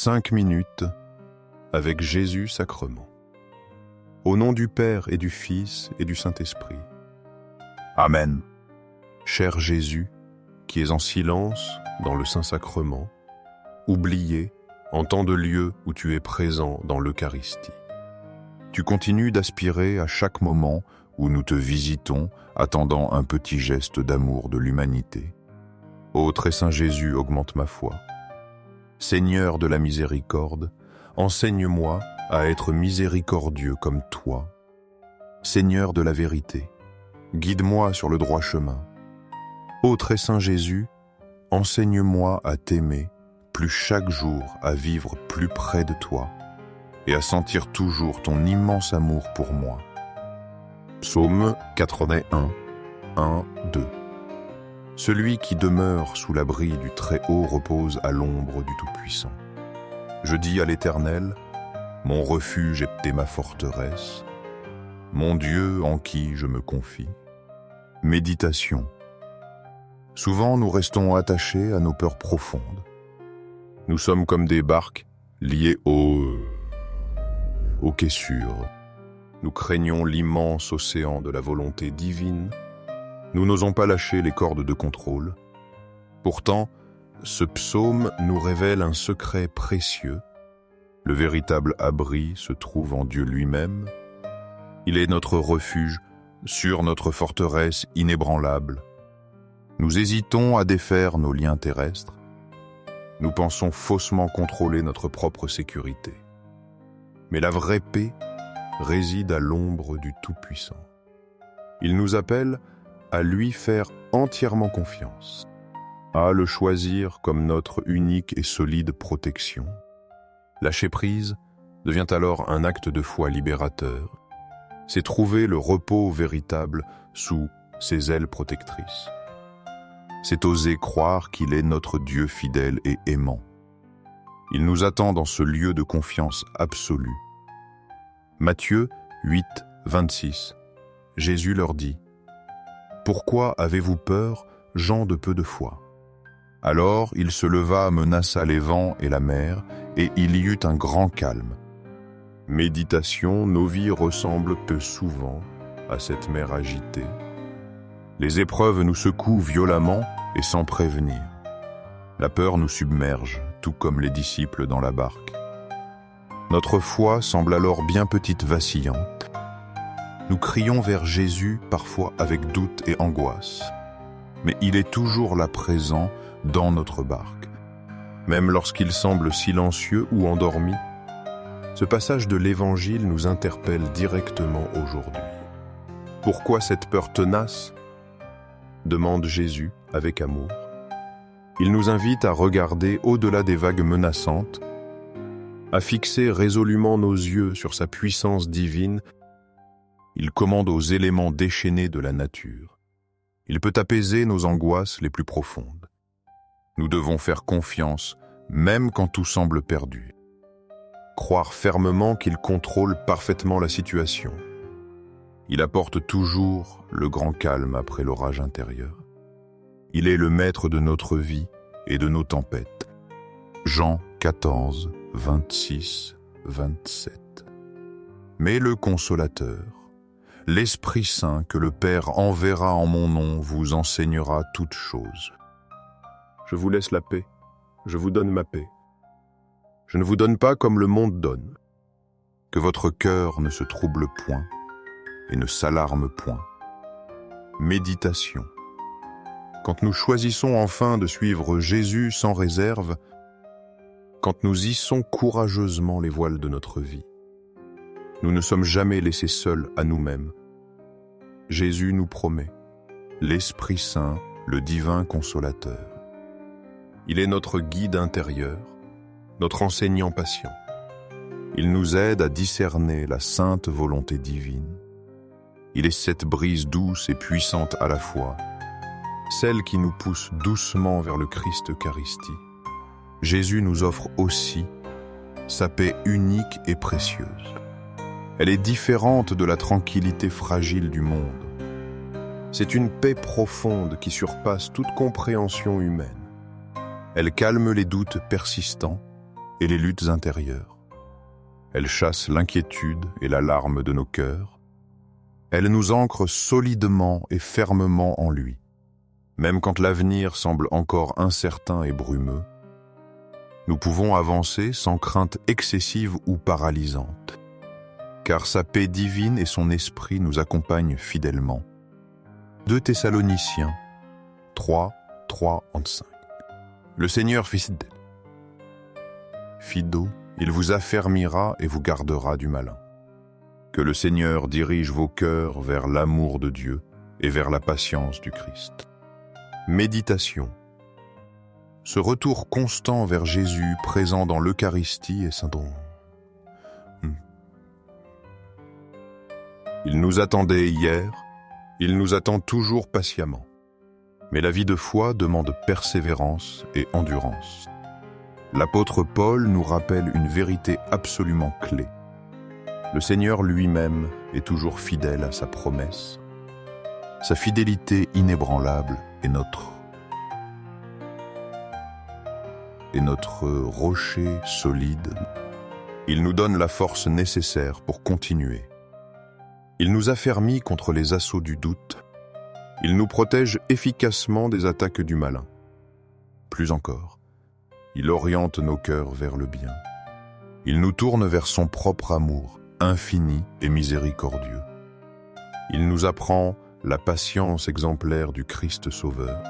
5 minutes avec Jésus sacrement. Au nom du Père et du Fils et du Saint-Esprit. Amen. Cher Jésus, qui es en silence dans le Saint-Sacrement, oublié en tant de lieux où tu es présent dans l'Eucharistie. Tu continues d'aspirer à chaque moment où nous te visitons, attendant un petit geste d'amour de l'humanité. Ô très saint Jésus, augmente ma foi. Seigneur de la miséricorde, enseigne-moi à être miséricordieux comme toi. Seigneur de la vérité, guide-moi sur le droit chemin. Ô très saint Jésus, enseigne-moi à t'aimer, plus chaque jour à vivre plus près de toi et à sentir toujours ton immense amour pour moi. Psaume 81, 1, 2. Celui qui demeure sous l'abri du Très-Haut repose à l'ombre du Tout-Puissant. Je dis à l'Éternel, mon refuge et ma forteresse, mon Dieu en qui je me confie. Méditation. Souvent nous restons attachés à nos peurs profondes. Nous sommes comme des barques liées au quai sûr. Nous craignons l'immense océan de la volonté divine. Nous n'osons pas lâcher les cordes de contrôle. Pourtant, ce psaume nous révèle un secret précieux. Le véritable abri se trouve en Dieu lui-même. Il est notre refuge sur notre forteresse inébranlable. Nous hésitons à défaire nos liens terrestres. Nous pensons faussement contrôler notre propre sécurité. Mais la vraie paix réside à l'ombre du Tout-Puissant. Il nous appelle à lui faire entièrement confiance, à le choisir comme notre unique et solide protection. Lâcher prise devient alors un acte de foi libérateur. C'est trouver le repos véritable sous ses ailes protectrices. C'est oser croire qu'il est notre Dieu fidèle et aimant. Il nous attend dans ce lieu de confiance absolue. Matthieu 8, 26. Jésus leur dit : « Pourquoi avez-vous peur, gens de peu de foi ? » Alors il se leva, menaça les vents et la mer, et il y eut un grand calme. Méditation, nos vies ressemblent peu souvent à cette mer agitée. Les épreuves nous secouent violemment et sans prévenir. La peur nous submerge, tout comme les disciples dans la barque. Notre foi semble alors bien petite vacillante. Nous crions vers Jésus, parfois avec doute et angoisse. Mais il est toujours là présent dans notre barque. Même lorsqu'il semble silencieux ou endormi, ce passage de l'Évangile nous interpelle directement aujourd'hui. Pourquoi cette peur tenace ? Demande Jésus avec amour. Il nous invite à regarder au-delà des vagues menaçantes, à fixer résolument nos yeux sur sa puissance divine. Il commande aux éléments déchaînés de la nature. Il peut apaiser nos angoisses les plus profondes. Nous devons faire confiance, même quand tout semble perdu. Croire fermement qu'il contrôle parfaitement la situation. Il apporte toujours le grand calme après l'orage intérieur. Il est le maître de notre vie et de nos tempêtes. Jean 14, 26, 27. Mais le Consolateur, l'Esprit Saint que le Père enverra en mon nom, vous enseignera toutes choses. Je vous laisse la paix, je vous donne ma paix. Je ne vous donne pas comme le monde donne. Que votre cœur ne se trouble point et ne s'alarme point. Méditation. Quand nous choisissons enfin de suivre Jésus sans réserve, quand nous hissons courageusement les voiles de notre vie, nous ne sommes jamais laissés seuls à nous-mêmes. Jésus nous promet l'Esprit Saint, le divin consolateur. Il est notre guide intérieur, notre enseignant patient. Il nous aide à discerner la sainte volonté divine. Il est cette brise douce et puissante à la fois, celle qui nous pousse doucement vers le Christ Eucharistie. Jésus nous offre aussi sa paix unique et précieuse. Elle est différente de la tranquillité fragile du monde. C'est une paix profonde qui surpasse toute compréhension humaine. Elle calme les doutes persistants et les luttes intérieures. Elle chasse l'inquiétude et l'alarme de nos cœurs. Elle nous ancre solidement et fermement en lui. Même quand l'avenir semble encore incertain et brumeux, nous pouvons avancer sans crainte excessive ou paralysante, car sa paix divine et son esprit nous accompagnent fidèlement. 2 Thessaloniciens 3, 3-5. Le Seigneur fidèle. Fido, il vous affermira et vous gardera du malin. Que le Seigneur dirige vos cœurs vers l'amour de Dieu et vers la patience du Christ. Méditation. Ce retour constant vers Jésus présent dans l'Eucharistie et Saint-Don. Il nous attendait hier, il nous attend toujours patiemment. Mais la vie de foi demande persévérance et endurance. L'apôtre Paul nous rappelle une vérité absolument clé. Le Seigneur lui-même est toujours fidèle à sa promesse. Sa fidélité inébranlable est notre rocher solide. Il nous donne la force nécessaire pour continuer. Il nous affermit contre les assauts du doute. Il nous protège efficacement des attaques du malin. Plus encore, il oriente nos cœurs vers le bien. Il nous tourne vers son propre amour, infini et miséricordieux. Il nous apprend la patience exemplaire du Christ Sauveur.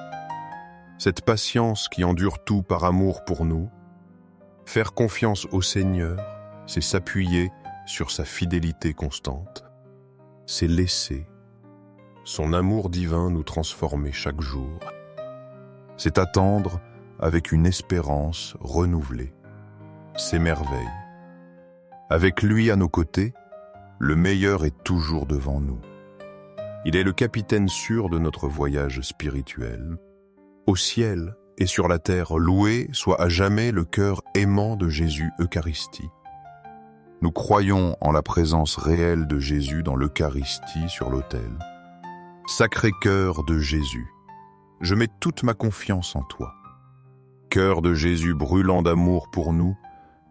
Cette patience qui endure tout par amour pour nous. Faire confiance au Seigneur, c'est s'appuyer sur sa fidélité constante. C'est laisser son amour divin nous transformer chaque jour. C'est attendre avec une espérance renouvelée. S'émerveille. Avec lui à nos côtés, le meilleur est toujours devant nous. Il est le capitaine sûr de notre voyage spirituel. Au ciel et sur la terre, loué soit à jamais le cœur aimant de Jésus Eucharistie. Nous croyons en la présence réelle de Jésus dans l'Eucharistie sur l'autel. Sacré cœur de Jésus, je mets toute ma confiance en toi. Cœur de Jésus brûlant d'amour pour nous,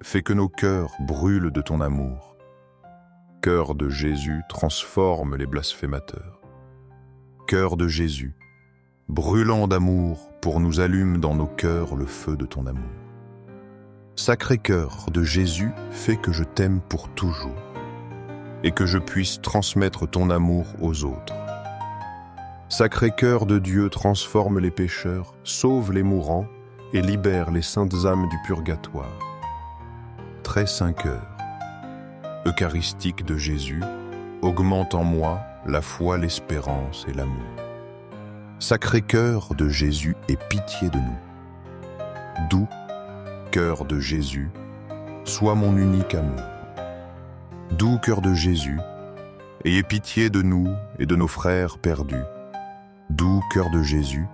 fais que nos cœurs brûlent de ton amour. Cœur de Jésus transforme les blasphémateurs. Cœur de Jésus, brûlant d'amour pour nous allume dans nos cœurs le feu de ton amour. Sacré cœur de Jésus, fais que je t'aime pour toujours et que je puisse transmettre ton amour aux autres. Sacré cœur de Dieu, transforme les pécheurs, sauve les mourants et libère les saintes âmes du purgatoire. Très saint cœur, eucharistique de Jésus, augmente en moi la foi, l'espérance et l'amour. Sacré cœur de Jésus, aie pitié de nous. Doux cœur de Jésus, sois mon unique amour. Doux cœur de Jésus, ayez pitié de nous et de nos frères perdus. Doux cœur de Jésus,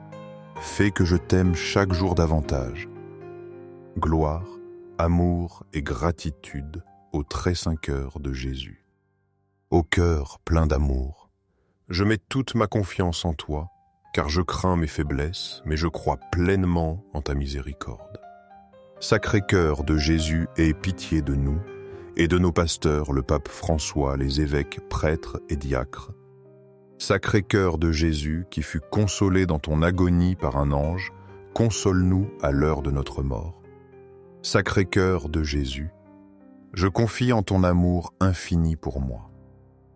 fais que je t'aime chaque jour davantage. Gloire, amour et gratitude au très saint cœur de Jésus. Ô cœur plein d'amour, je mets toute ma confiance en toi, car je crains mes faiblesses, mais je crois pleinement en ta miséricorde. Sacré cœur de Jésus, aie pitié de nous et de nos pasteurs, le pape François, les évêques, prêtres et diacres. Sacré cœur de Jésus, qui fut consolé dans ton agonie par un ange, console-nous à l'heure de notre mort. Sacré cœur de Jésus, je confie en ton amour infini pour moi.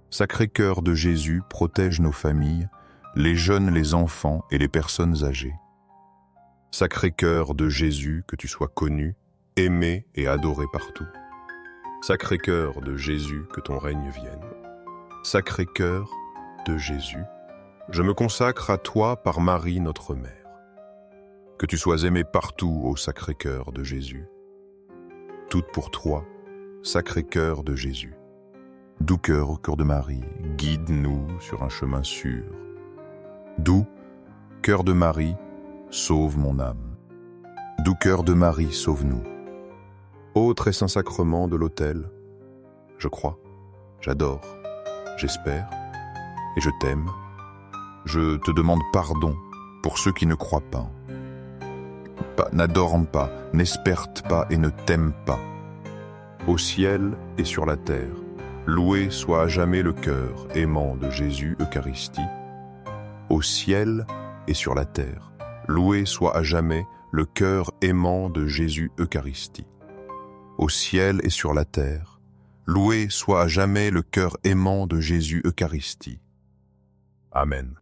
Sacré cœur de Jésus, protège nos familles, les jeunes, les enfants et les personnes âgées. Sacré cœur de Jésus, que tu sois connu, aimé et adoré partout. Sacré cœur de Jésus, que ton règne vienne. Sacré cœur de Jésus, je me consacre à toi par Marie notre Mère. Que tu sois aimé partout, ô Sacré cœur de Jésus. Toutes pour toi, Sacré cœur de Jésus. Doux cœur au cœur de Marie, guide-nous sur un chemin sûr. Doux cœur de Marie, sauve mon âme. Doux cœur de Marie, sauve-nous. Ô très saint sacrement de l'autel, je crois, j'adore, j'espère et je t'aime. Je te demande pardon pour ceux qui ne croient pas. pas, n'adorent pas, n'espèrent pas et ne t'aiment pas. Au ciel et sur la terre, loué soit à jamais le cœur aimant de Jésus Eucharistie. Au ciel et sur la terre, loué soit à jamais le cœur aimant de Jésus Eucharistie. Au ciel et sur la terre, loué soit à jamais le cœur aimant de Jésus Eucharistie. Amen.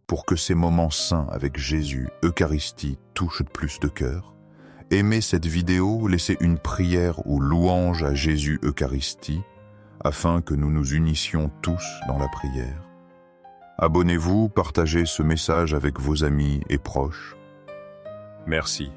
Pour que ces moments saints avec Jésus Eucharistie touchent plus de cœurs, aimez cette vidéo, laissez une prière ou louange à Jésus Eucharistie, afin que nous nous unissions tous dans la prière. Abonnez-vous, partagez ce message avec vos amis et proches. Merci.